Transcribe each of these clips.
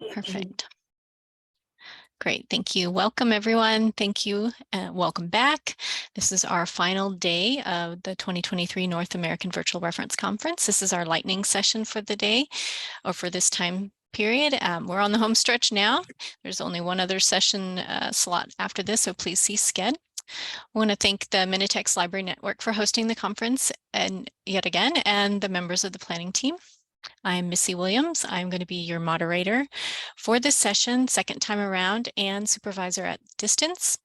Perfect. Great, thank you. Welcome, everyone. Thank you. Welcome back. This is our final day of the 2023 North American Virtual Reference Conference. This is our lightning session for the day, or for this time period. We're on the home stretch now. There's only one other session slot after this, so please see Sched. I want to thank the Minitex Library Network for hosting the conference and yet again, and the members of the planning team. I'm Missy Williams. I'm going to be your moderator for this session, second time around, and supervisor at distance.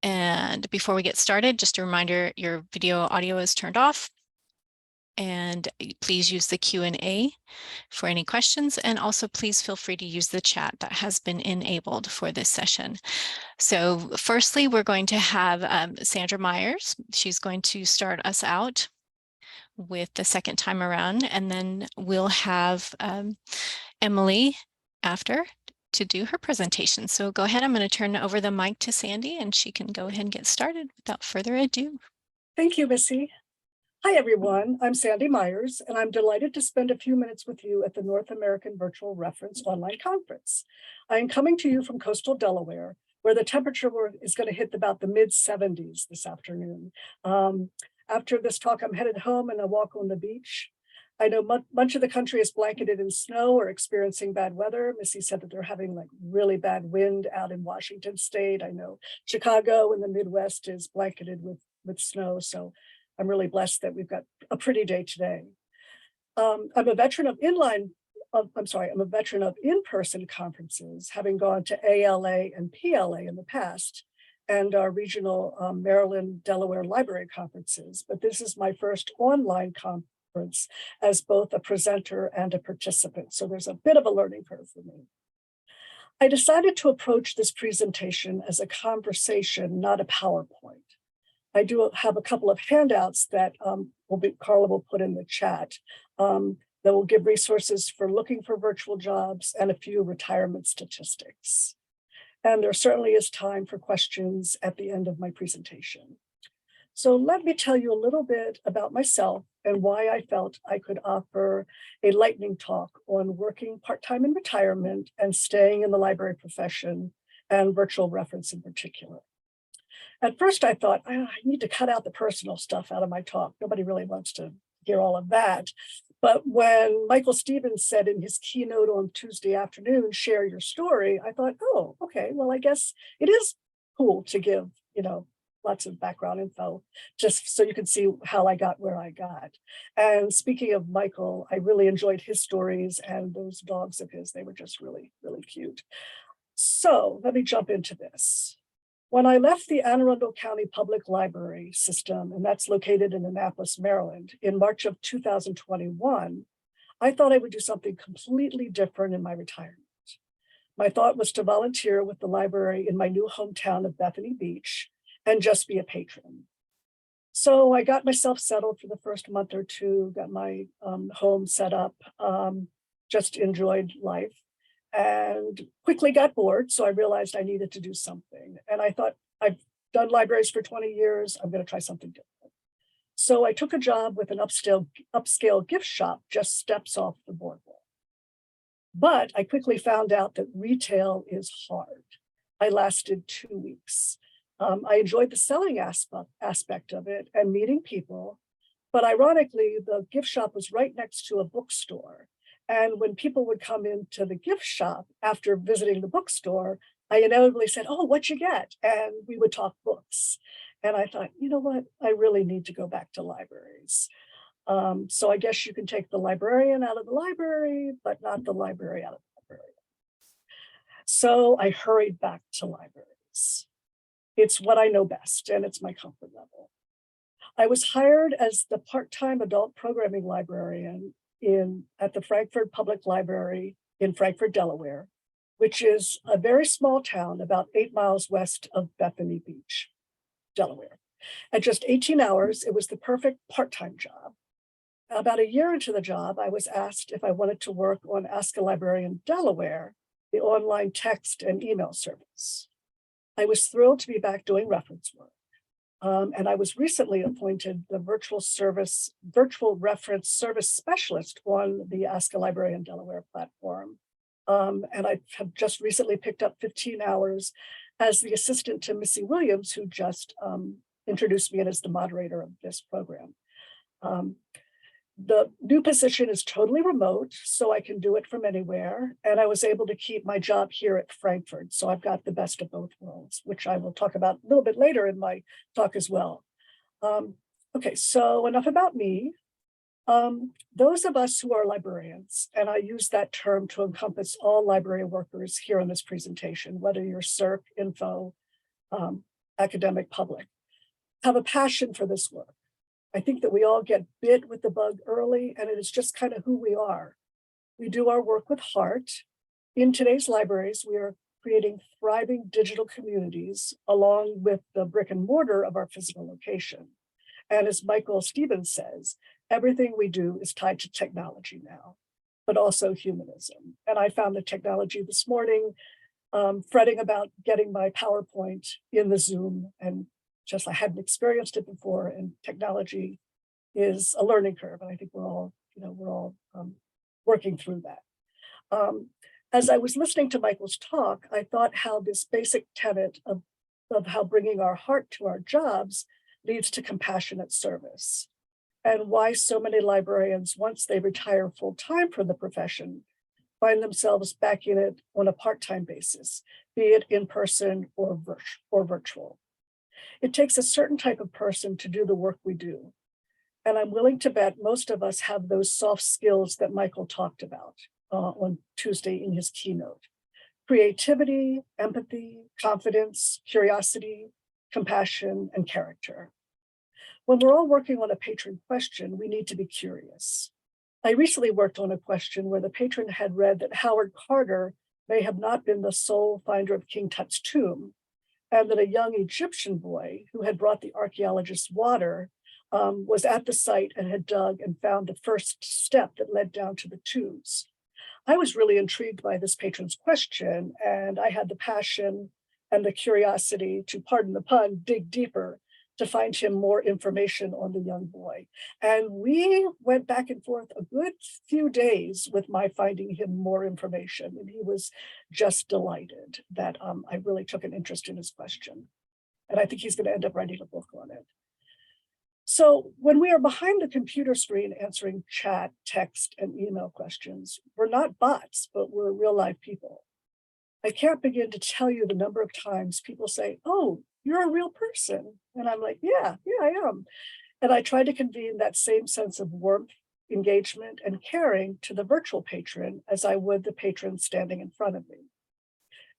And before we get started, just a reminder, your video audio is turned off. And please use the Q&A for any questions. And also please feel free to use the chat that has been enabled for this session. So firstly, we're going to have Sandra Meyers. She's going to start us out with the second time around, and then we'll have Emily after to do her presentation. So go ahead, I'm going to turn over the mic to Sandy and she can go ahead and get started without further ado. Thank you, Missy. Hi, everyone. I'm Sandy Meyers, and I'm delighted to spend a few minutes with you at the North American Virtual Reference Online Conference. I am coming to you from coastal Delaware, where the temperature is going to hit about the mid-70s this afternoon. After this talk, I'm headed home and a walk on the beach. I know much of the country is blanketed in snow or experiencing bad weather. Missy said that they're having like really bad wind out in Washington State. I know Chicago and the Midwest is blanketed with snow. So I'm really blessed that we've got a pretty day today. I'm a veteran of in-person conferences, having gone to ALA and PLA in the past, and our regional Maryland, Delaware library conferences. But this is my first online conference as both a presenter and a participant. So there's a bit of a learning curve for me. I decided to approach this presentation as a conversation, not a PowerPoint. I do have a couple of handouts that Carla will put in the chat that will give resources for looking for virtual jobs and a few retirement statistics. And there certainly is time for questions at the end of my presentation. So let me tell you a little bit about myself and why I felt I could offer a lightning talk on working part-time in retirement and staying in the library profession and virtual reference in particular. At first I thought, I need to cut out the personal stuff out of my talk. Nobody really wants to hear all of that. But when Michael Stevens said in his keynote on Tuesday afternoon, share your story, I thought, oh, okay, well, I guess it is cool to give, lots of background info, just so you can see how I got where I got. And speaking of Michael, I really enjoyed his stories and those dogs of his. They were just really, really cute. So let me jump into this. When I left the Anne Arundel County Public Library system, and that's located in Annapolis, Maryland, in March of 2021, I thought I would do something completely different in my retirement. My thought was to volunteer with the library in my new hometown of Bethany Beach and just be a patron. So I got myself settled for the first month or two, got my home set up, just enjoyed life, and quickly got bored. So I realized I needed to do something. And I thought, I've done libraries for 20 years. I'm going to try something different. So I took a job with an upscale gift shop just steps off the boardwalk. But I quickly found out that retail is hard. I lasted 2 weeks. I enjoyed the selling aspect of it and meeting people. But ironically, the gift shop was right next to a bookstore. And when people would come into the gift shop after visiting the bookstore, I inevitably said, oh, what'd you get? And we would talk books. And I thought, you know what? I really need to go back to libraries. So I guess you can take the librarian out of the library, but not the library out of the library. So I hurried back to libraries. It's what I know best, and it's my comfort level. I was hired as the part-time adult programming librarian at the Frankford Public Library in Frankford, Delaware, which is a very small town about 8 miles west of Bethany Beach, Delaware. At just 18 hours, it was the perfect part-time job. About a year into the job, I was asked if I wanted to work on Ask a Librarian Delaware, the online text and email service. I was thrilled to be back doing reference work. And I was recently appointed the virtual reference service specialist on the Ask a Librarian Delaware platform. And I have just recently picked up 15 hours as the assistant to Missy Williams, who just introduced me as the moderator of this program. The new position is totally remote, so I can do it from anywhere. And I was able to keep my job here at Frankford. So I've got the best of both worlds, which I will talk about a little bit later in my talk as well. Okay, so enough about me. Those of us who are librarians, and I use that term to encompass all library workers here in this presentation, whether you're CERC, info, academic, public, have a passion for this work. I think that we all get bit with the bug early, and it is just kind of who we are. We do our work with heart. In today's libraries, we are creating thriving digital communities along with the brick and mortar of our physical location. And as Michael Stevens says, everything we do is tied to technology now, but also humanism. And I found the technology this morning, fretting about getting my PowerPoint in the Zoom, and just I hadn't experienced it before, and technology is a learning curve. And I think we're all working through that. As I was listening to Michael's talk, I thought how this basic tenet of how bringing our heart to our jobs leads to compassionate service, and why so many librarians, once they retire full-time from the profession, find themselves back in it on a part-time basis, be it in person or virtual. It takes a certain type of person to do the work we do. And I'm willing to bet most of us have those soft skills that Michael talked about on Tuesday in his keynote. Creativity, empathy, confidence, curiosity, compassion, and character. When we're all working on a patron question, we need to be curious. I recently worked on a question where the patron had read that Howard Carter may have not been the sole finder of King Tut's tomb, and that a young Egyptian boy who had brought the archaeologists water was at the site and had dug and found the first step that led down to the tombs. I was really intrigued by this patron's question, and I had the passion and the curiosity to, pardon the pun, dig deeper to find him more information on the young boy. And we went back and forth a good few days with my finding him more information. And he was just delighted that I really took an interest in his question. And I think he's going to end up writing a book on it. So when we are behind the computer screen answering chat, text, and email questions, we're not bots, but we're real live people. I can't begin to tell you the number of times people say, "Oh, you're a real person." And I'm like, yeah, I am. And I try to convene that same sense of warmth, engagement, and caring to the virtual patron as I would the patron standing in front of me.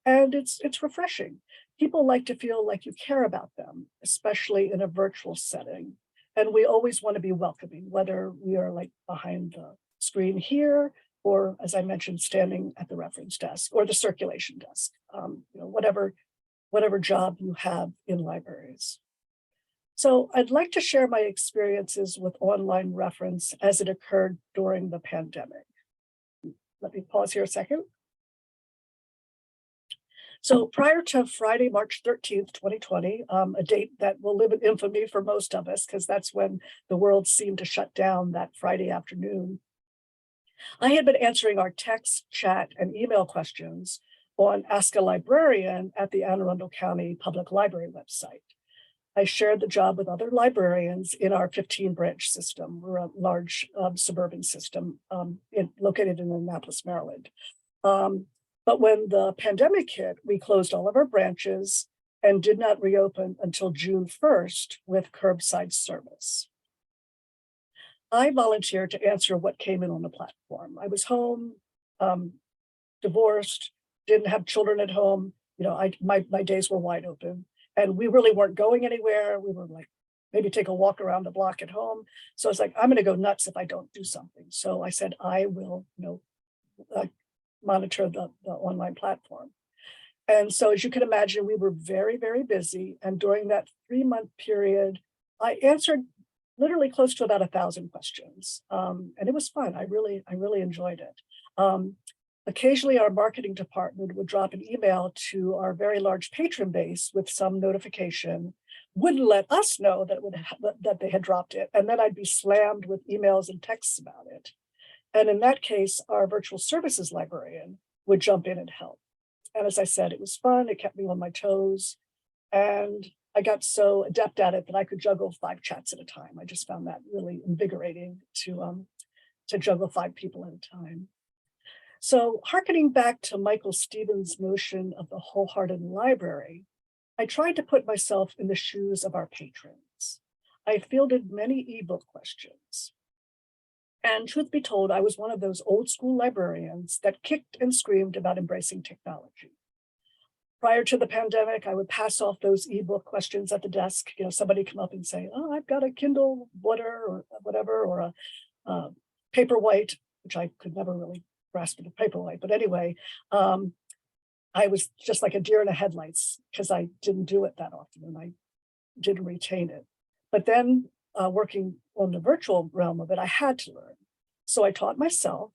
And it's refreshing. People like to feel like you care about them, especially in a virtual setting. And we always want to be welcoming, whether we are like behind the screen here, or as I mentioned, standing at the reference desk or the circulation desk, whatever job you have in libraries. So I'd like to share my experiences with online reference as it occurred during the pandemic. Let me pause here a second. So prior to Friday, March 13th, 2020, a date that will live in infamy for most of us, because that's when the world seemed to shut down that Friday afternoon, I had been answering our text, chat, and email questions on Ask a Librarian at the Anne Arundel County Public Library website. I shared the job with other librarians in our 15-branch system. We're a large suburban system located in Annapolis, Maryland. But when the pandemic hit, we closed all of our branches and did not reopen until June 1st with curbside service. I volunteered to answer what came in on the platform. I was home, divorced, didn't have children at home. My days were wide open, and we really weren't going anywhere. We were like, maybe take a walk around the block at home. So I was like, I'm going to go nuts if I don't do something. So I said, I will, monitor the online platform. And so as you can imagine, we were very, very busy. And during that 3-month period, I answered literally close to about 1,000 questions. And it was fun. I really enjoyed it. Occasionally, our marketing department would drop an email to our very large patron base with some notification, wouldn't let us know that they had dropped it. And then I'd be slammed with emails and texts about it. And in that case, our virtual services librarian would jump in and help. And as I said, it was fun. It kept me on my toes. And I got so adept at it that I could juggle 5 chats at a time. I just found that really invigorating to juggle 5 people at a time. So hearkening back to Michael Stevens' notion of the wholehearted library, I tried to put myself in the shoes of our patrons. I fielded many ebook questions. And truth be told, I was one of those old school librarians that kicked and screamed about embracing technology. Prior to the pandemic, I would pass off those ebook questions at the desk. Somebody come up and say, "Oh, I've got a Kindle Water or whatever, or a Paperwhite," which I could never really grasp the Paperwhite. But anyway, I was just like a deer in the headlights because I didn't do it that often and I didn't retain it. But then working on the virtual realm of it, I had to learn. So I taught myself.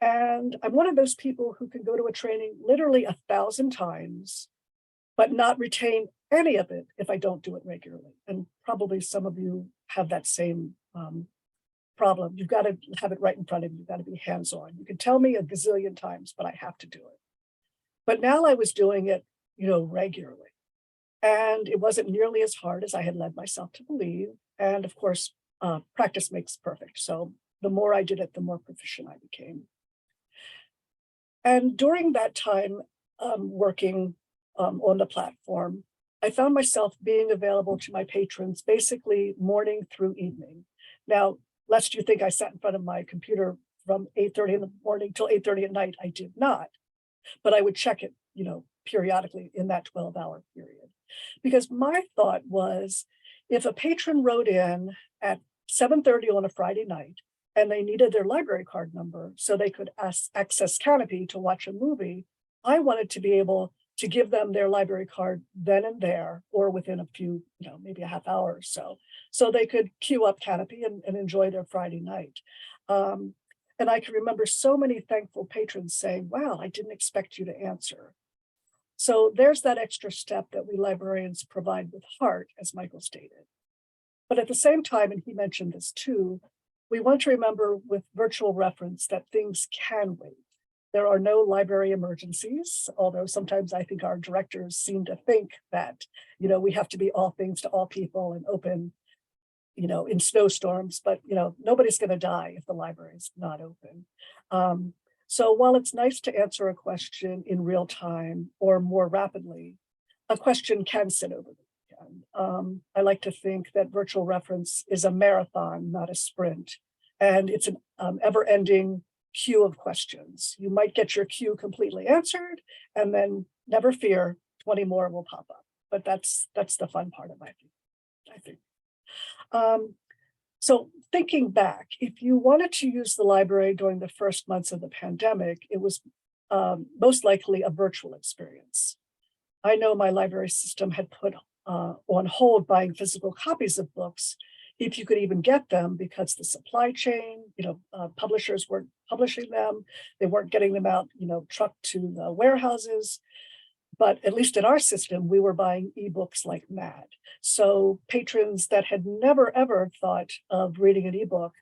And I'm one of those people who can go to a training literally 1,000 times, but not retain any of it if I don't do it regularly. And probably some of you have that same problem. You've got to have it right in front of you. You've got to be hands-on. You can tell me a gazillion times, but I have to do it. But now I was doing it, regularly. And it wasn't nearly as hard as I had led myself to believe. And of course, practice makes perfect. So the more I did it, the more proficient I became. And during that time working on the platform, I found myself being available to my patrons basically morning through evening. Now, lest you think I sat in front of my computer from 8:30 in the morning till 8:30 at night, I did not. But I would check it, periodically in that 12-hour period. Because my thought was, if a patron wrote in at 7:30 on a Friday night, and they needed their library card number so they could access Canopy to watch a movie, I wanted to be able to give them their library card then and there, or within a few, maybe a half hour or so they could queue up Canopy and enjoy their Friday night. And I can remember so many thankful patrons saying, "Wow, I didn't expect you to answer." So there's that extra step that we librarians provide with heart, as Michael stated. But at the same time, and he mentioned this too, we want to remember with virtual reference that things can wait. There are no library emergencies, although sometimes I think our directors seem to think that, we have to be all things to all people and open, in snowstorms, but, nobody's going to die if the library is not open. So while it's nice to answer a question in real time or more rapidly, a question can sit over the weekend. I like to think that virtual reference is a marathon, not a sprint. And it's an ever-ending queue of questions. You might get your queue completely answered, and then never fear, 20 more will pop up. But that's the fun part of my I think. So thinking back, if you wanted to use the library during the first months of the pandemic, it was most likely a virtual experience. I know my library system had put on hold buying physical copies of books, if you could even get them, because the supply chain, publishers weren't publishing them. They weren't getting them out, trucked to the warehouses. But at least in our system, we were buying ebooks like mad. So patrons that had never, ever thought of reading an ebook,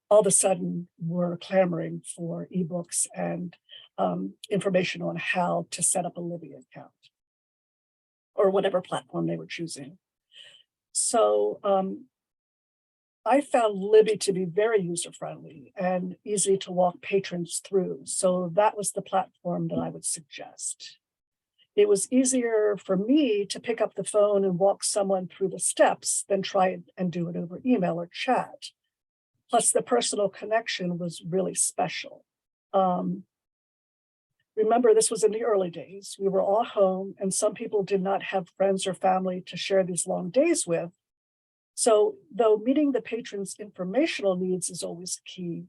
all of a sudden were clamoring for ebooks and information on how to set up a Libby account or whatever platform they were choosing. So I found Libby to be very user-friendly and easy to walk patrons through. So that was the platform that I would suggest. It was easier for me to pick up the phone and walk someone through the steps than try and do it over email or chat. Plus, the personal connection was really special. Remember, this was in the early days. We were all home, and some people did not have friends or family to share these long days with. So, though meeting the patrons' informational needs is always key,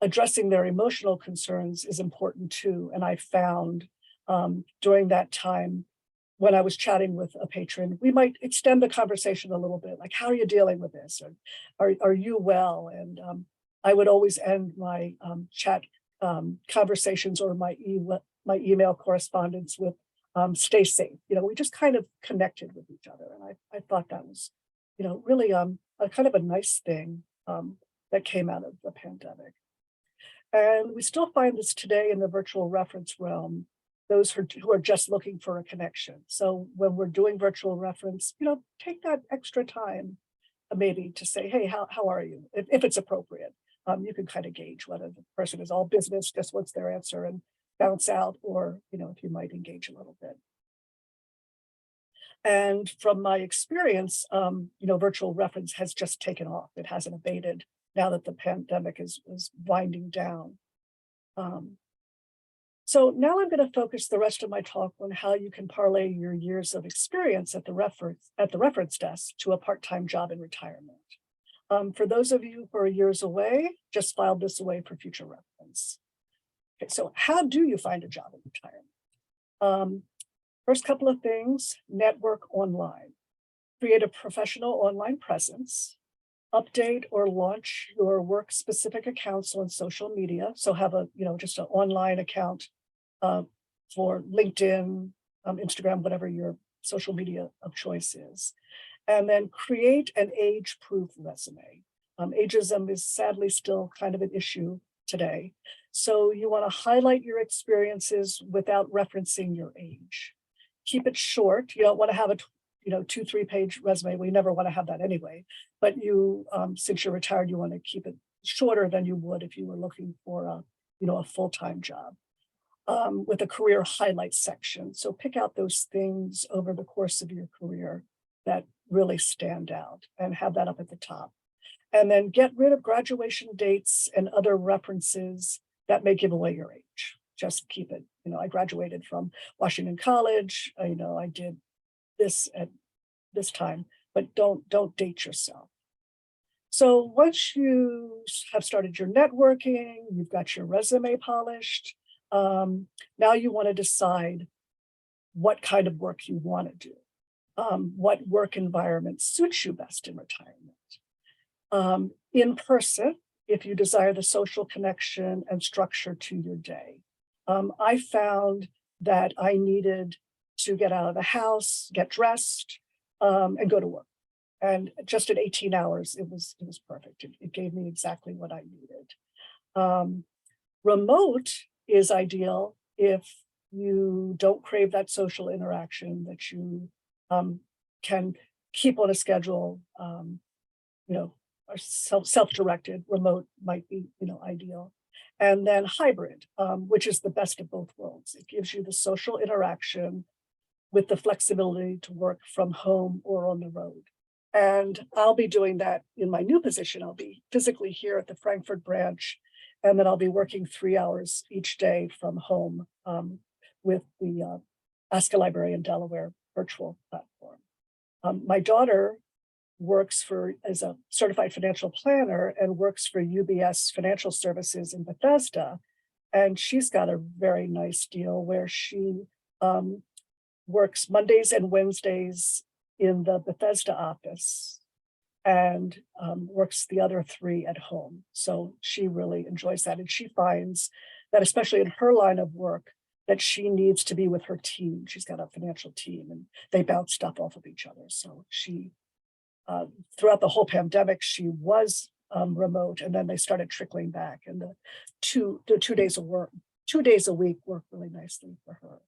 addressing their emotional concerns is important too. And I found during that time, when I was chatting with a patron, we might extend the conversation a little bit, like, "How are you dealing with this?" Or are you well? And I would always end my chat conversations or my email correspondence with "Stay safe." We just kind of connected with each other, and I thought that was, really a kind of a nice thing that came out of the pandemic. And we still find this today in the virtual reference realm, those who are just looking for a connection. So when we're doing virtual reference, take that extra time maybe to say, hey, how are you? If it's appropriate. You can kind of gauge whether the person is all business, just wants their answer and bounce out, or, if you might engage a little bit. And from my experience, virtual reference has just taken off. It hasn't abated now that the pandemic is winding down. So now I'm going to focus the rest of my talk on how you can parlay your years of experience at the reference desk to a part-time job in retirement. For those of you who are years away, just file this away for future reference. Okay, so how do you find a job in retirement? First couple of things: network online, create a professional online presence, update or launch your work-specific accounts on social media. So have just an online account for LinkedIn, Instagram, whatever your social media of choice is. And then create an age-proof resume. Ageism is sadly still kind of an issue today. So you want to highlight your experiences without referencing your age. Keep it short. You don't want to have a 2-3 page resume. We never want to have that anyway. But you, since you're retired, you want to keep it shorter than you would if you were looking for a full-time job. With a career highlights section. So pick out those things over the course of your career that really stand out and have that up at the top. And then get rid of graduation dates and other references that may give away your age. Just keep it. I graduated from Washington College. I did this at this time, but don't date yourself. So once you have started your networking, you've got your resume polished, now you want to decide what kind of work you want to do, what work environment suits you best in retirement. In person, if you desire the social connection and structure to your day. I found that I needed to get out of the house, get dressed, and go to work. And just in 18 hours, it was perfect. It gave me exactly what I needed. Remote is ideal if you don't crave that social interaction, that you can keep on a schedule, or self-directed. Remote might be, ideal. And then hybrid, which is the best of both worlds. It gives you the social interaction with the flexibility to work from home or on the road. And I'll be doing that in my new position. I'll be physically here at the Frankford branch, and then I'll be working 3 hours each day from home with the Ask a Librarian Delaware virtual platform. My daughter works as a certified financial planner and works for UBS Financial Services in Bethesda. And she's got a very nice deal where she works Mondays and Wednesdays in the Bethesda office and works the other 3 at home. So she really enjoys that. And she finds that, especially in her line of work, that she needs to be with her team. She's got a financial team and they bounce stuff off of each other. So she, throughout the whole pandemic, she was remote, and then they started trickling back, and the 2 days of work, 2 days a week worked really nicely for her.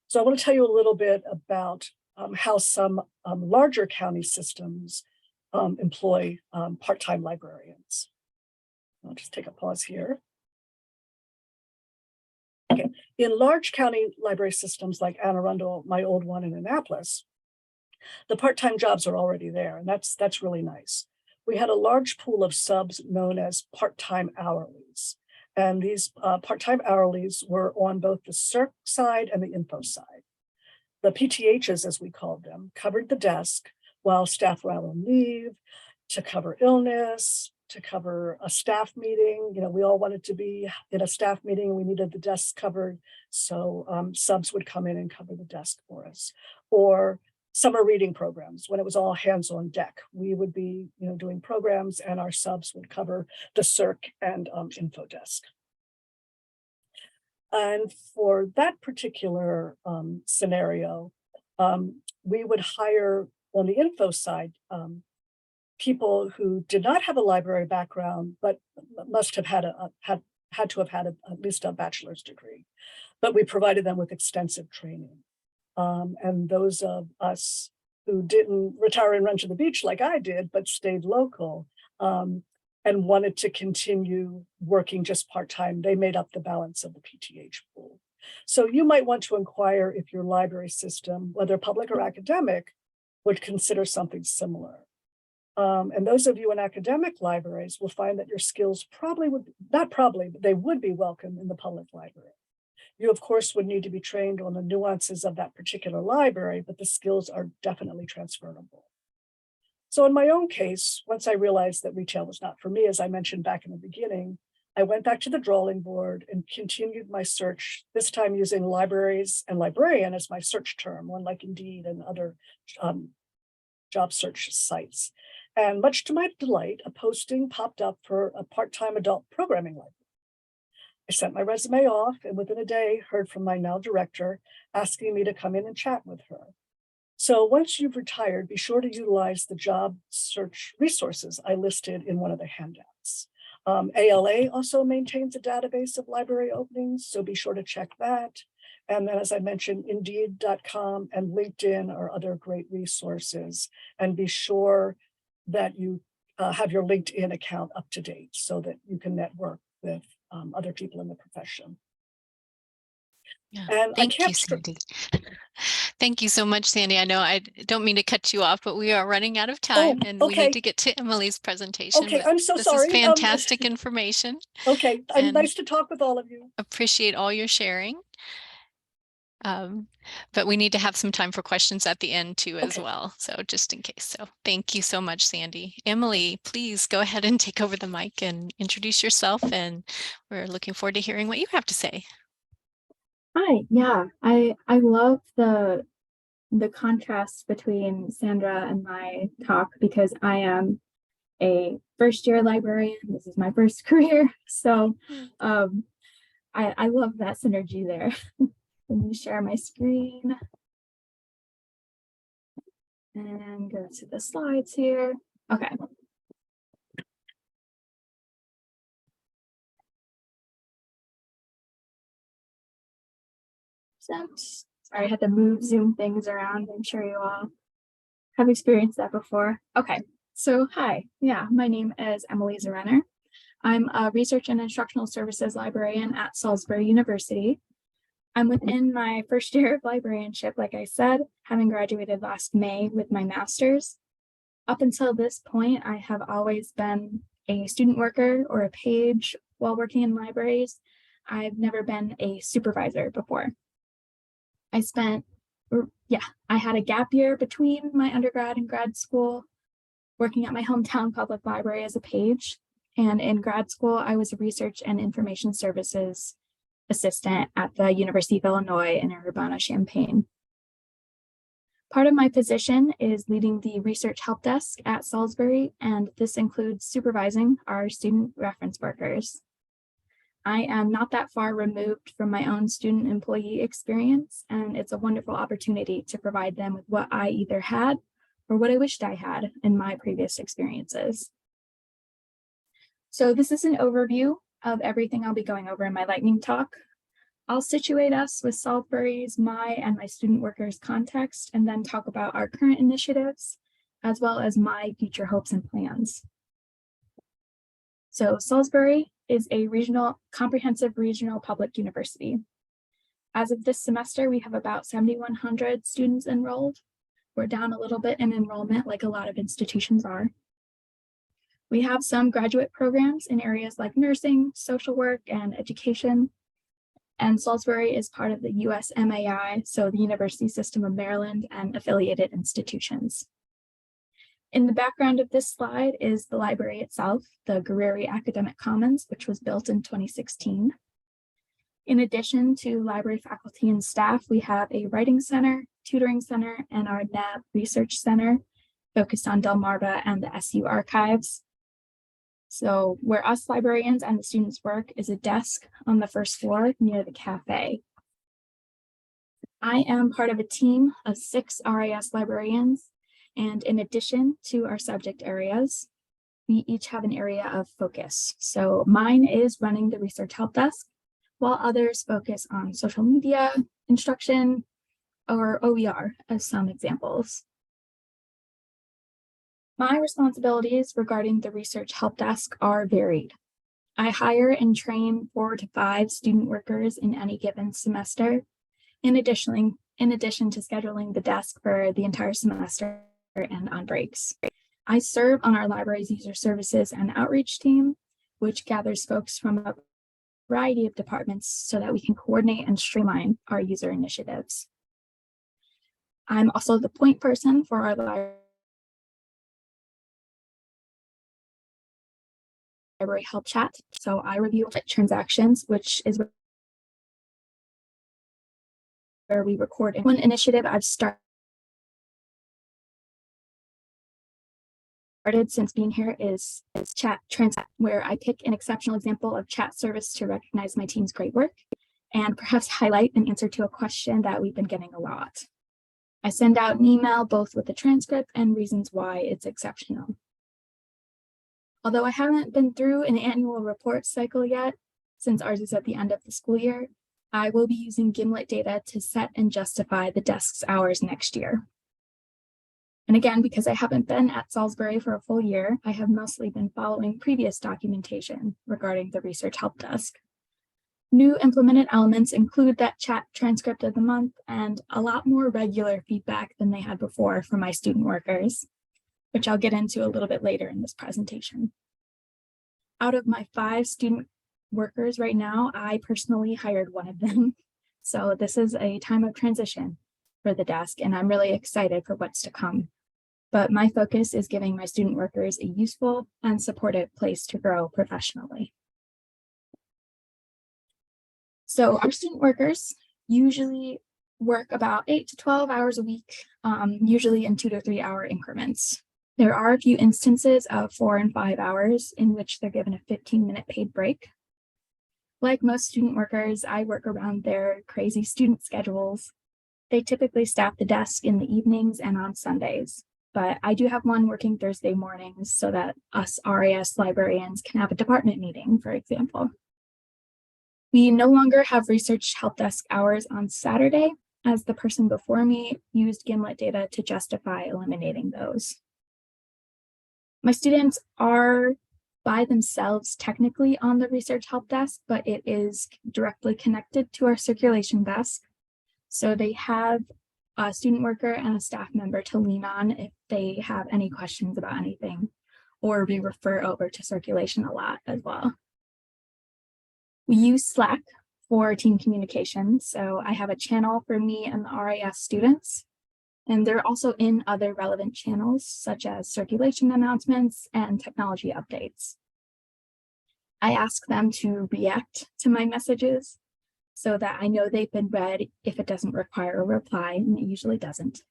So I want to tell you a little bit about how some larger county systems employ part-time librarians. I'll just take a pause here. Okay. In large county library systems like Anne Arundel, my old one in Annapolis, the part-time jobs are already there, and that's really nice. We had a large pool of subs known as part-time hourlies. And these part-time hourlies were on both the CERC side and the info side. The PTHs, as we called them, covered the desk while staff were out on leave, to cover illness, to cover a staff meeting. We all wanted to be in a staff meeting and we needed the desks covered. So subs would come in and cover the desk for us. Or summer reading programs, when it was all hands on deck. We would be doing programs and our subs would cover the CERC and info desk. And for that particular scenario, we would hire on the info side people who did not have a library background, but must have had had to have had at least a bachelor's degree. But we provided them with extensive training. And those of us who didn't retire and run to the beach like I did, but stayed local, and wanted to continue working just part-time, they made up the balance of the PTH pool. So you might want to inquire if your library system, whether public or academic, would consider something similar. And those of you in academic libraries will find that your skills probably would, not probably, but they would be welcome in the public library. You, of course, would need to be trained on the nuances of that particular library, but the skills are definitely transferable. So in my own case, once I realized that retail was not for me, as I mentioned back in the beginning, I went back to the drawing board and continued my search, this time using libraries and librarian as my search term, one like Indeed and other job search sites. And much to my delight, a posting popped up for a part-time adult programming library. I sent my resume off and within a day heard from my now director asking me to come in and chat with her. So once you've retired, be sure to utilize the job search resources I listed in one of the handouts. ALA also maintains a database of library openings, so be sure to check that. And then, as I mentioned, Indeed.com and LinkedIn are other great resources. And be sure that you have your LinkedIn account up to date so that you can network with other people in the profession. Yeah. And Thank you, Sandy. Thank you so much, Sandy. I know I don't mean to cut you off, but we are running out of time and we need to get to Emily's presentation. Okay, I'm so sorry. This is fantastic information. Okay, nice to talk with all of you. Appreciate all your sharing. But we need to have some time for questions at the end too as well. So just in case. So thank you so much, Sandy. Emily, please go ahead and take over the mic and introduce yourself. And we're looking forward to hearing what you have to say. Hi, yeah, I love the contrast between Sandra and my talk because I am a first-year librarian. This is my first career, so I love that synergy there. Let me share my screen and go to the slides here. Okay. Sorry, I had to move Zoom things around. I'm sure you all have experienced that before. Okay, so hi, yeah, my name is Emily Zerrenner. I'm a research and instructional services librarian at Salisbury University. I'm within my first year of librarianship, like I said, having graduated last May with my master's. Up until this point, I have always been a student worker or a page while working in libraries. I've never been a supervisor before. I had a gap year between my undergrad and grad school, working at my hometown public library as a page. And in grad school, I was a research and information services assistant at the University of Illinois in Urbana-Champaign. Part of my position is leading the research help desk at Salisbury, and this includes supervising our student reference workers. I am not that far removed from my own student employee experience, and it's a wonderful opportunity to provide them with what I either had or what I wished I had in my previous experiences. So this is an overview of everything I'll be going over in my lightning talk. I'll situate us with Salisbury's, my student workers context, and then talk about our current initiatives, as well as my future hopes and plans. So Salisbury is a comprehensive regional public university. As of this semester, we have about 7,100 students enrolled. We're down a little bit in enrollment, like a lot of institutions are. We have some graduate programs in areas like nursing, social work, and education. And Salisbury is part of the USMAI, so the University System of Maryland and affiliated institutions. In the background of this slide is the library itself, the Guerreri Academic Commons, which was built in 2016. In addition to library faculty and staff, we have a writing center, tutoring center, and our NAB research center focused on Delmarva and the SU archives. So where us librarians and the students work is a desk on the first floor near the cafe. I am part of a team of 6 RIS librarians, And in addition to our subject areas, we each have an area of focus. So mine is running the research help desk, while others focus on social media, instruction, or OER as some examples. My responsibilities regarding the research help desk are varied. I hire and train 4 to 5 student workers in any given semester, in addition to scheduling the desk for the entire semester and on breaks. I serve on our library's user services and outreach team, which gathers folks from a variety of departments so that we can coordinate and streamline our user initiatives. I'm also the point person for our library help chat. So I review transactions, which is where we record. One initiative I've started since being here is chat transact, where I pick an exceptional example of chat service to recognize my team's great work and perhaps highlight an answer to a question that we've been getting a lot. I send out an email both with the transcript and reasons why it's exceptional. Although I haven't been through an annual report cycle yet, since ours is at the end of the school year, I will be using Gimlet data to set and justify the desk's hours next year. And again, because I haven't been at Salisbury for a full year, I have mostly been following previous documentation regarding the research help desk. New implemented elements include that chat transcript of the month and a lot more regular feedback than they had before for my student workers, which I'll get into a little bit later in this presentation. Out of my 5 student workers right now, I personally hired one of them. So this is a time of transition for the desk, and I'm really excited for what's to come. But my focus is giving my student workers a useful and supportive place to grow professionally. So our student workers usually work about 8 to 12 hours a week, usually in 2 to 3 hour increments. There are a few instances of 4 and 5 hours in which they're given a 15-minute paid break. Like most student workers, I work around their crazy student schedules. They typically staff the desk in the evenings and on Sundays, but I do have one working Thursday mornings so that us RAS librarians can have a department meeting, for example. We no longer have research help desk hours on Saturday, as the person before me used Gimlet data to justify eliminating those. My students are by themselves technically on the research help desk, but it is directly connected to our circulation desk. So they have a student worker and a staff member to lean on if they have any questions about anything, or we refer over to circulation a lot as well. We use Slack for team communication. So I have a channel for me and the RAS students, and they're also in other relevant channels such as circulation announcements and technology updates. I ask them to react to my messages so that I know they've been read if it doesn't require a reply, and it usually doesn't.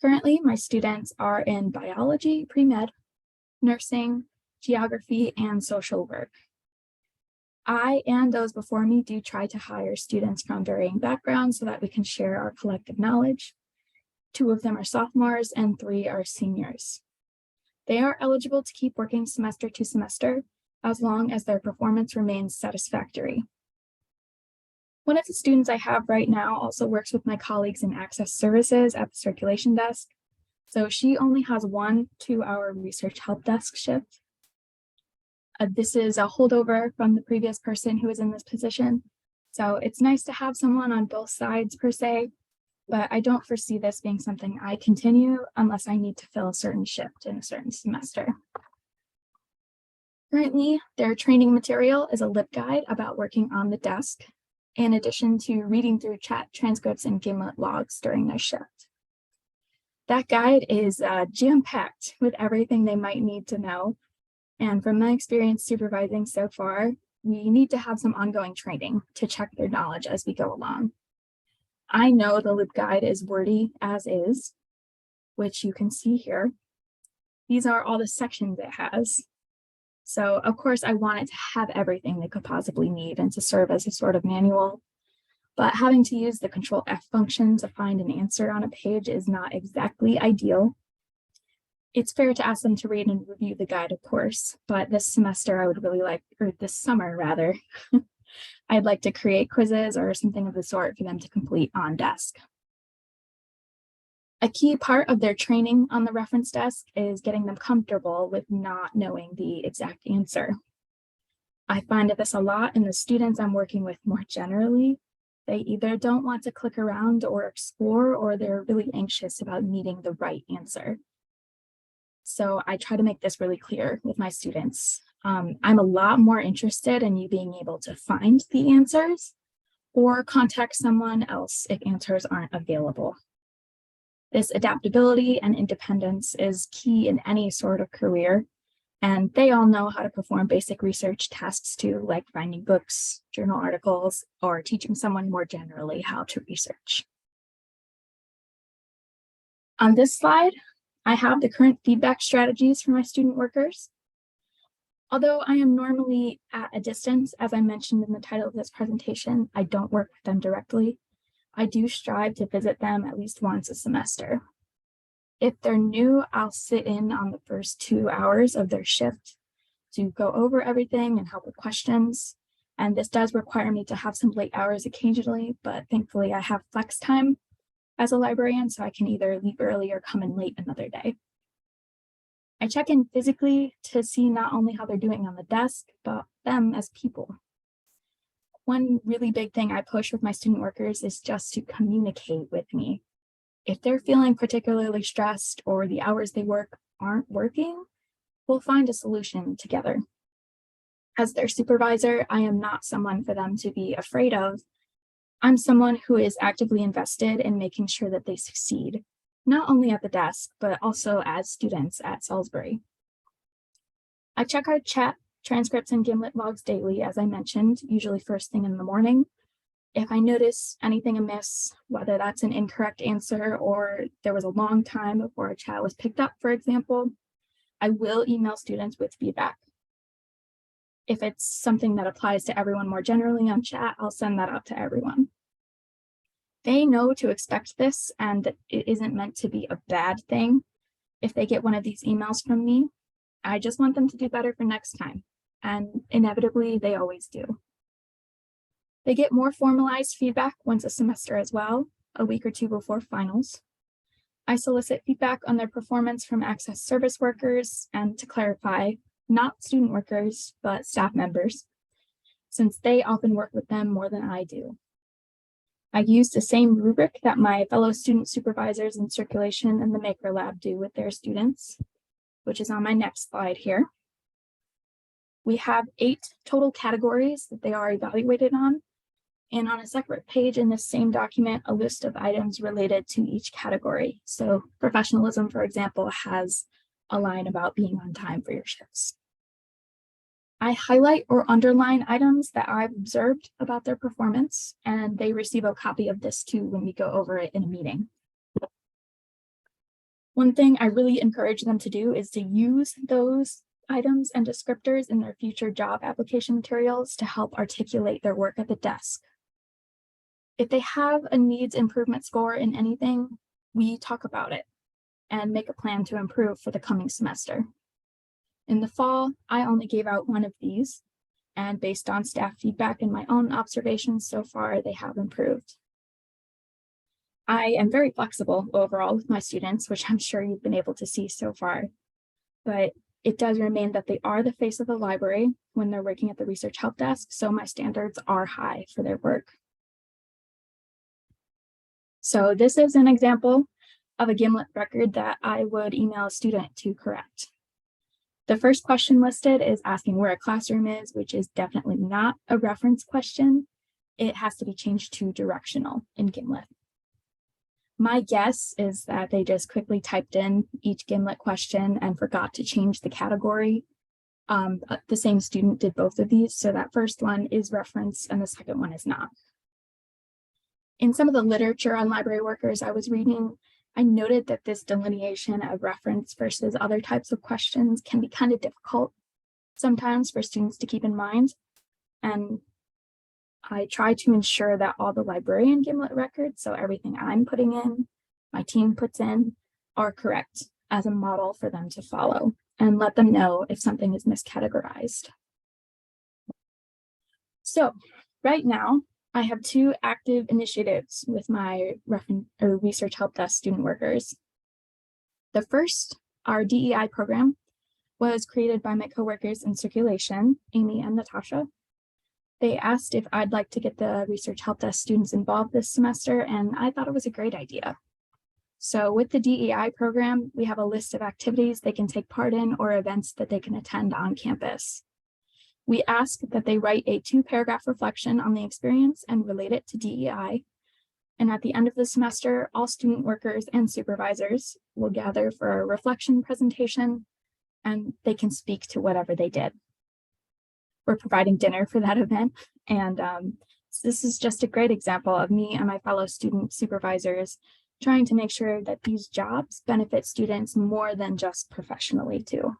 Currently, my students are in biology, pre-med, nursing, geography, and social work. I and those before me do try to hire students from varying backgrounds so that we can share our collective knowledge. 2 of them are sophomores and 3 are seniors. They are eligible to keep working semester to semester as long as their performance remains satisfactory. One of the students I have right now also works with my colleagues in access services at the circulation desk. So she only has 1 2-hour research help desk shift. This is a holdover from the previous person who was in this position. So it's nice to have someone on both sides per se, but I don't foresee this being something I continue unless I need to fill a certain shift in a certain semester. Currently, their training material is a LibGuide about working on the desk, in addition to reading through chat transcripts and Gimlet logs during their shift. That guide is jam-packed with everything they might need to know. And from my experience supervising so far, we need to have some ongoing training to check their knowledge as we go along. I know the LibGuide is wordy as is, which you can see here. These are all the sections it has. So of course I want it to have everything they could possibly need and to serve as a sort of manual. but having to use the Control F function to find an answer on a page is not exactly ideal. It's fair to ask them to read and review the guide, of course, but this semester I would really like, or this summer rather, I'd like to create quizzes or something of the sort for them to complete on desk. A key part of their training on the reference desk is getting them comfortable with not knowing the exact answer. I find this a lot in the students I'm working with more generally. They either don't want to click around or explore, or they're really anxious about needing the right answer. So I try to make this really clear with my students. I'm a lot more interested in you being able to find the answers or contact someone else if answers aren't available. This adaptability and independence is key in any sort of career, and they all know how to perform basic research tasks too, like finding books, journal articles, or teaching someone more generally how to research. On this slide, I have the current feedback strategies for my student workers. Although I am normally at a distance, as I mentioned in the title of this presentation, I don't work with them directly. I do strive to visit them at least once a semester. If they're new, I'll sit in on the first 2 hours of their shift to go over everything and help with questions. And this does require me to have some late hours occasionally, but thankfully I have flex time as a librarian, so I can either leave early or come in late another day. I check in physically to see not only how they're doing on the desk, but them as people. One really big thing I push with my student workers is just to communicate with me. If they're feeling particularly stressed or the hours they work aren't working, we'll find a solution together. As their supervisor, I am not someone for them to be afraid of. I'm someone who is actively invested in making sure that they succeed, not only at the desk, but also as students at Salisbury. I check our chat transcripts and Gimlet logs daily, as I mentioned, usually first thing in the morning. If I notice anything amiss, whether that's an incorrect answer or there was a long time before a chat was picked up, for example, I will email students with feedback. If it's something that applies to everyone more generally on chat, I'll send that out to everyone. They know to expect this, and it isn't meant to be a bad thing. If they get one of these emails from me, I just want them to do better for next time. And inevitably, they always do. They get more formalized feedback once a semester as well, a week or two before finals. I solicit feedback on their performance from Access service workers, and to clarify, not student workers, but staff members, since they often work with them more than I do. I use the same rubric that my fellow student supervisors in circulation and the Maker Lab do with their students, which is on my next slide here. We have 8 total categories that they are evaluated on, and on a separate page in this same document, a list of items related to each category. So professionalism, for example, has a line about being on time for your shifts. I highlight or underline items that I've observed about their performance, and they receive a copy of this too when we go over it in a meeting. One thing I really encourage them to do is to use those items and descriptors in their future job application materials to help articulate their work at the desk. If they have a needs improvement score in anything, we talk about it and make a plan to improve for the coming semester. In the fall, I only gave out one of these, and based on staff feedback and my own observations so far, they have improved. I am very flexible overall with my students, which I'm sure you've been able to see so far, but it does remain that they are the face of the library when they're working at the research help desk, so my standards are high for their work. So this is an example of a Gimlet record that I would email a student to correct. The first question listed is asking where a classroom is, which is definitely not a reference question. It has to be changed to directional in Gimlet. My guess is that they just quickly typed in each Gimlet question and forgot to change the category. The same student did both of these, so that first one is reference and the second one is not. In some of the literature on library workers I was reading, I noted that this delineation of reference versus other types of questions can be kind of difficult sometimes for students to keep in mind. And I try to ensure that all the librarian Gimlet records, so everything I'm putting in, my team puts in, are correct as a model for them to follow, and let them know if something is miscategorized. So right now, I have 2 active initiatives with my research help desk student workers. The first, our DEI program, was created by my coworkers in circulation, Amy and Natasha. They asked if I'd like to get the research help desk students involved this semester, and I thought it was a great idea. So with the DEI program, we have a list of activities they can take part in or events that they can attend on campus. We ask that they write a 2-paragraph reflection on the experience and relate it to DEI. And at the end of the semester, all student workers and supervisors will gather for a reflection presentation, and they can speak to whatever they did. We're providing dinner for that event, and this is just a great example of me and my fellow student supervisors trying to make sure that these jobs benefit students more than just professionally too.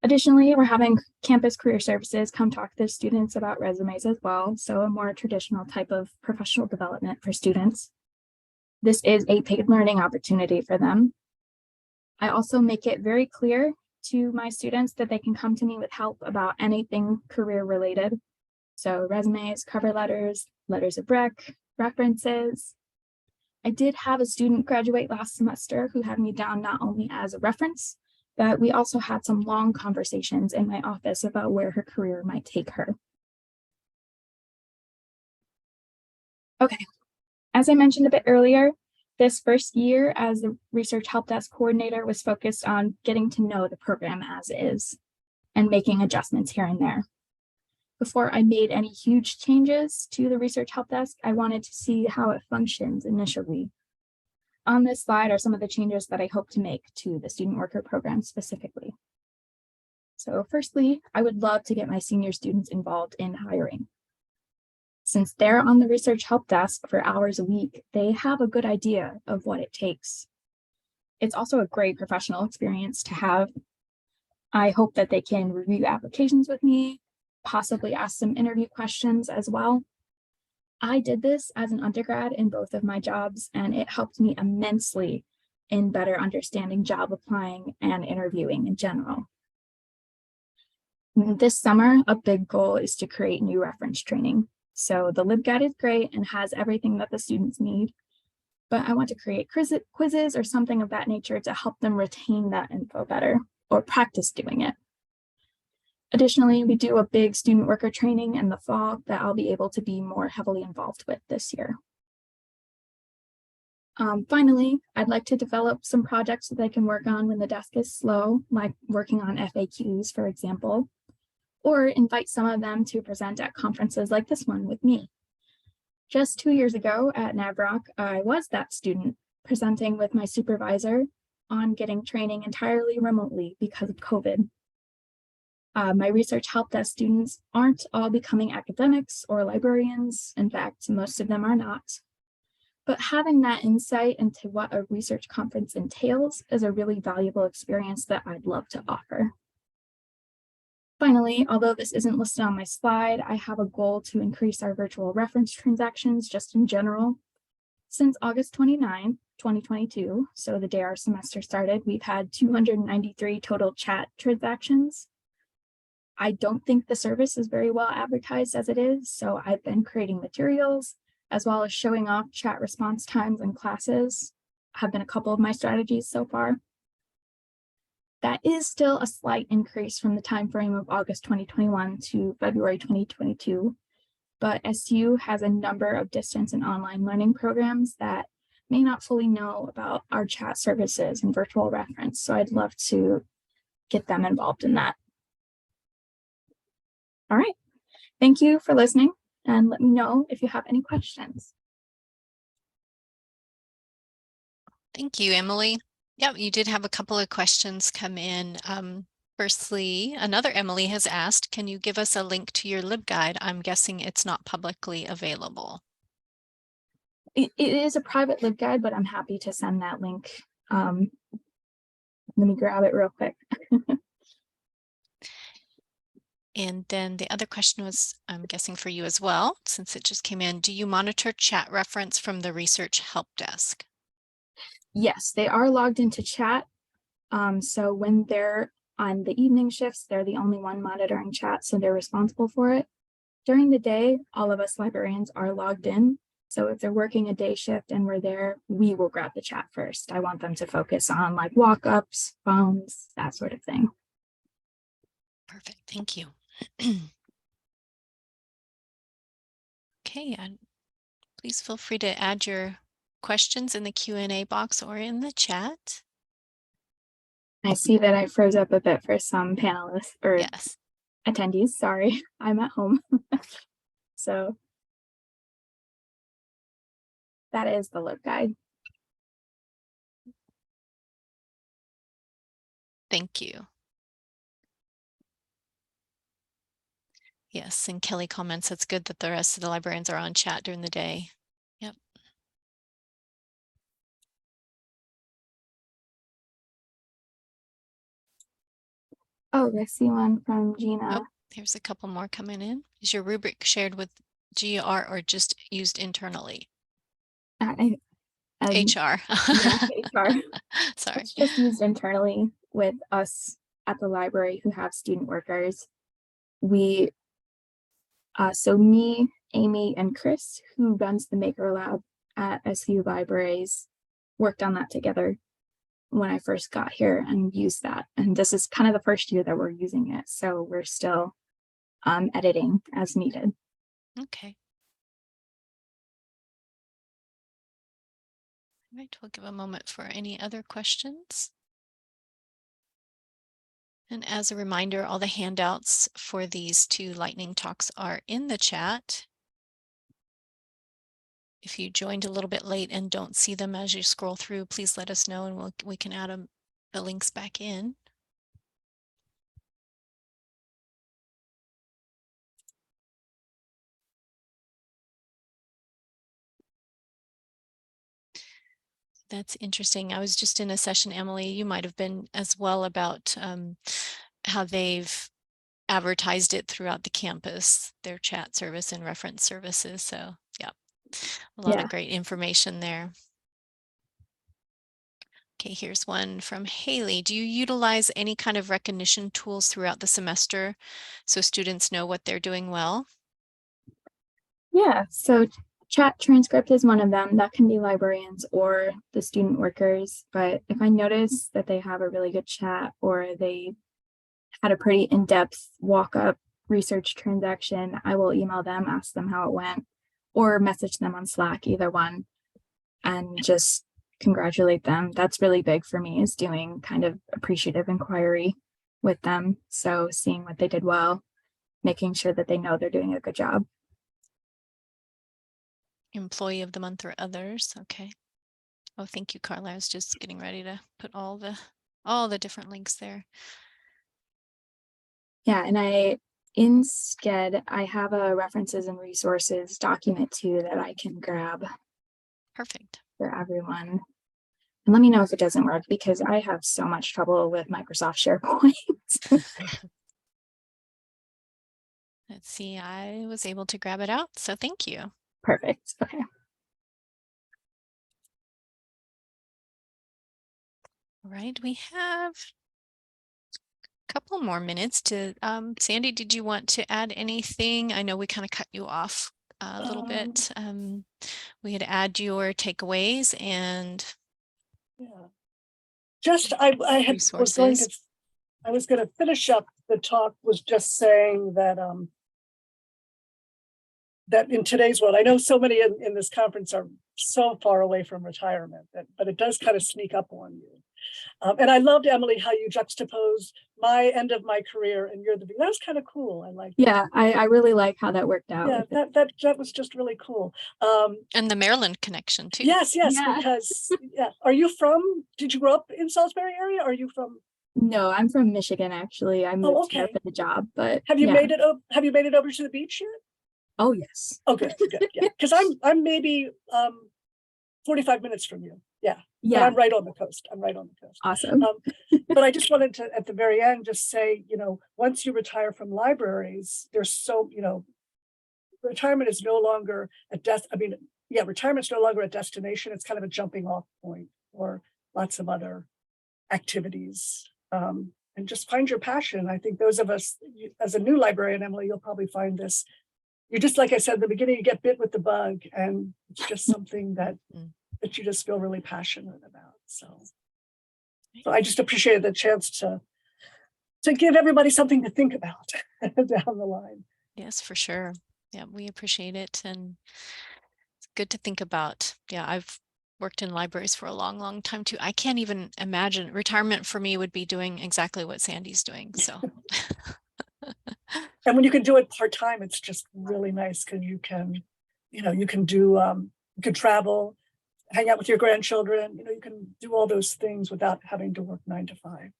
Additionally, we're having campus career services come talk to students about resumes as well, so a more traditional type of professional development for students. This is a paid learning opportunity for them. I also make it very clear to my students that they can come to me with help about anything career related. So resumes, cover letters, letters of rec, references. I did have a student graduate last semester who had me down not only as a reference, but we also had some long conversations in my office about where her career might take her. Okay, as I mentioned a bit earlier, this first year as the research help desk coordinator was focused on getting to know the program as is and making adjustments here and there. Before I made any huge changes to the research help desk, I wanted to see how it functions initially. On this slide are some of the changes that I hope to make to the student worker program specifically. So firstly, I would love to get my senior students involved in hiring. Since they're on the research help desk for hours a week, they have a good idea of what it takes. It's also a great professional experience to have. I hope that they can review applications with me, possibly ask some interview questions as well. I did this as an undergrad in both of my jobs, and it helped me immensely in better understanding job applying and interviewing in general. This summer, a big goal is to create new reference training. So the LibGuide is great and has everything that the students need, but I want to create quizzes or something of that nature to help them retain that info better or practice doing it. Additionally, we do a big student worker training in the fall that I'll be able to be more heavily involved with this year. Finally, I'd like to develop some projects that I can work on when the desk is slow, like working on FAQs, for example, or invite some of them to present at conferences like this one with me. Just 2 years ago at NAVROC, I was that student presenting with my supervisor on getting training entirely remotely because of COVID. My research help desk students aren't all becoming academics or librarians. In fact, most of them are not. But having that insight into what a research conference entails is a really valuable experience that I'd love to offer. Finally, although this isn't listed on my slide, I have a goal to increase our virtual reference transactions just in general. Since August 29, 2022, so the day our semester started, we've had 293 total chat transactions. I don't think the service is very well advertised as it is, so I've been creating materials as well as showing off chat response times in classes. Have been a couple of my strategies so far. That is still a slight increase from the time frame of August 2021 to February 2022, but SU has a number of distance and online learning programs that may not fully know about our chat services and virtual reference, so I'd love to get them involved in that. All right, thank you for listening, and let me know if you have any questions. Thank you, Emily. Yep, you did have a couple of questions come in. Firstly, another Emily has asked, can you give us a link to your LibGuide? I'm guessing it's not publicly available. It is a private LibGuide, but I'm happy to send that link. Let me grab it real quick. And then the other question was, I'm guessing for you as well, since it just came in, do you monitor chat reference from the research help desk? Yes, they are logged into chat. So when they're on the evening shifts, they're the only one monitoring chat, so they're responsible for it. During the day, all of us librarians are logged in. So if they're working a day shift and we're there, we will grab the chat first. I want them to focus on like walk-ups, phones, that sort of thing. Perfect, thank you. Okay, and please feel free to add your questions in the Q&A box or in the chat. I see that I froze up a bit for some panelists or Yes. attendees. Sorry, I'm at home. So that is the look guide. Thank you. Yes, and Kelly comments, it's good that the rest of the librarians are on chat during the day. Yep. Oh, I see one from Gina. Oh, here's a couple more coming in. Is your rubric shared with GR or just used internally? HR. Yeah, HR. Sorry. It's just used internally with us at the library who have student workers. We, so me, Amy, and Chris, who runs the Maker Lab at SU Libraries, worked on that together when I first got here and used that. And this is kind of the first year that we're using it. So we're still editing as needed. Okay. All right, we'll give a moment for any other questions. And as a reminder, all the handouts for these two lightning talks are in the chat. If you joined a little bit late and don't see them as you scroll through, please let us know and we can add the links back in. That's interesting. I was just in a session, Emily, you might have been as well, about how they've advertised it throughout the campus, their chat service and reference services. So yeah, a lot of great information there. Okay, here's one from Haley. Do you utilize any kind of recognition tools throughout the semester so students know what they're doing well? Yeah, so chat transcript is one of them. That can be librarians or the student workers. But if I notice that they have a really good chat or they had a pretty in-depth walk-up research transaction, I will email them, ask them how it went, or message them on Slack, either one, and just congratulate them. That's really big for me, is doing kind of appreciative inquiry with them. So seeing what they did well, making sure that they know they're doing a good job. Employee of the month or others. Okay. Oh, thank you, Carla. I was just getting ready to put all the different links there. Yeah, and in Sched, I have a references and resources document too that I can grab. Perfect. For everyone. And let me know if it doesn't work, because I have so much trouble with Microsoft SharePoint. Let's see, I was able to grab it out, so thank you. Perfect. Okay. All right, we have a couple more minutes to, Sandy, did you want to add anything? I know we kind of cut you off a little bit. We had add your takeaways and Yeah. Just I resources. I was going to finish up the talk was just saying that that in today's world, I know so many in this conference are so far away from retirement, but it does kind of sneak up on you. And I loved, Emily, how you juxtaposed my end of my career and you're the beginning. That was kind of cool. I like. Yeah, I really like how that worked out. Yeah, that was just really cool. And the Maryland connection too. Yes, yeah. Because yeah. Are you from? Did you grow up in Salisbury area? Are you from? No, I'm from Michigan. Actually, I moved here for the job. But have you made it? Have you made it over to the beach yet? Oh yes. Oh, good. Yeah, because I'm maybe 45 minutes from you. Yeah. But Yeah, I'm right on the coast. I'm right on the coast. awesome. But I just wanted to, at the very end, just say, once you retire from libraries, there's so, retirement is no longer retirement's no longer a destination. It's kind of a jumping off point for lots of other activities. And just find your passion. I think those of us, as a new librarian, Emily, you'll probably find this. You're just, like I said at the beginning, you get bit with the bug, and it's just something that you just feel really passionate about. So I just appreciated the chance to give everybody something to think about down the line. Yes, for sure. Yeah, we appreciate it. And it's good to think about. Yeah, I've worked in libraries for a long, long time too. I can't even imagine retirement for me would be doing exactly what Sandy's doing. So. And when you can do it part-time, it's just really nice because you can do, you can travel, hang out with your grandchildren, you can do all those things without having to work 9 to 5.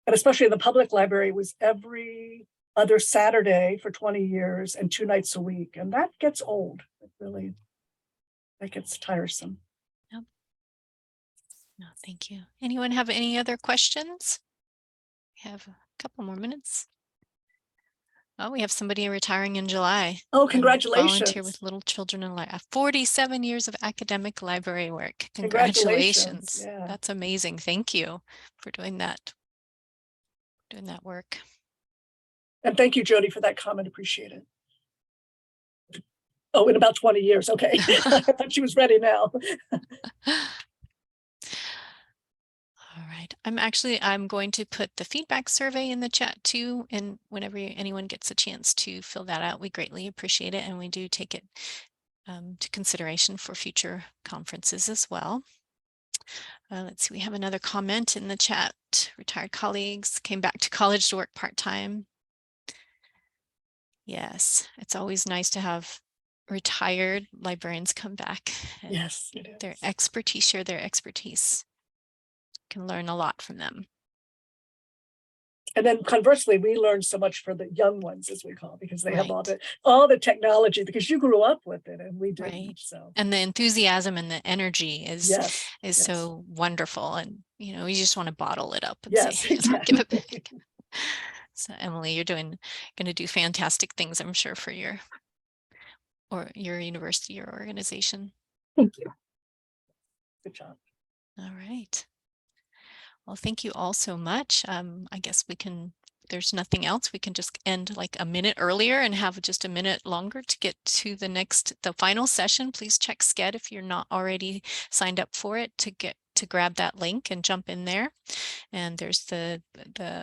And especially in the public library, it was every other Saturday for 20 years and 2 nights a week. And that gets old. That gets tiresome. Yep. No, thank you. Anyone have any other questions? We have a couple more minutes. Oh, we have somebody retiring in July. Oh, congratulations. Volunteer with little children in 47 years of academic library work. Congratulations. Yeah. That's amazing. Thank you for doing that work. And thank you, Jody, for that comment. Appreciate it. Oh, in about 20 years. Okay. I thought she was ready now. All right. I'm going to put the feedback survey in the chat too. And whenever anyone gets a chance to fill that out, we greatly appreciate it. And we do take it to consideration for future conferences as well. Let's see, we have another comment in the chat. Retired colleagues came back to college to work part-time. Yes, it's always nice to have retired librarians come back. Yes, it is. Their expertise, share their expertise. Can learn a lot from them. And then conversely, we learn so much for the young ones, as we call it, because they have all the technology, because you grew up with it and we didn't. Right. So. And the enthusiasm and the energy is so wonderful. And, you just want to bottle it up and say, exactly. give it back. So Emily, you're going to do fantastic things, I'm sure, for your university or organization. Thank you. Good job. All right. Well, thank you all so much. I guess there's nothing else. We can just end like a minute earlier and have just a minute longer to get to the final session. Please check Sched if you're not already signed up for it to grab that link and jump in there. And there's the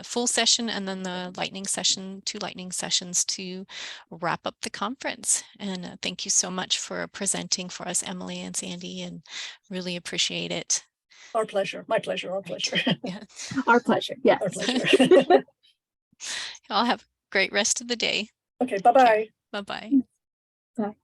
full session and then the lightning session, 2 lightning sessions to wrap up the conference. And thank you so much for presenting for us, Emily and Sandy, and really appreciate it. Our pleasure. My pleasure. Our pleasure. Yeah. Our pleasure. Yes. Our pleasure. Y'all have a great rest of the day. Okay. Bye-bye. Bye-bye. Bye.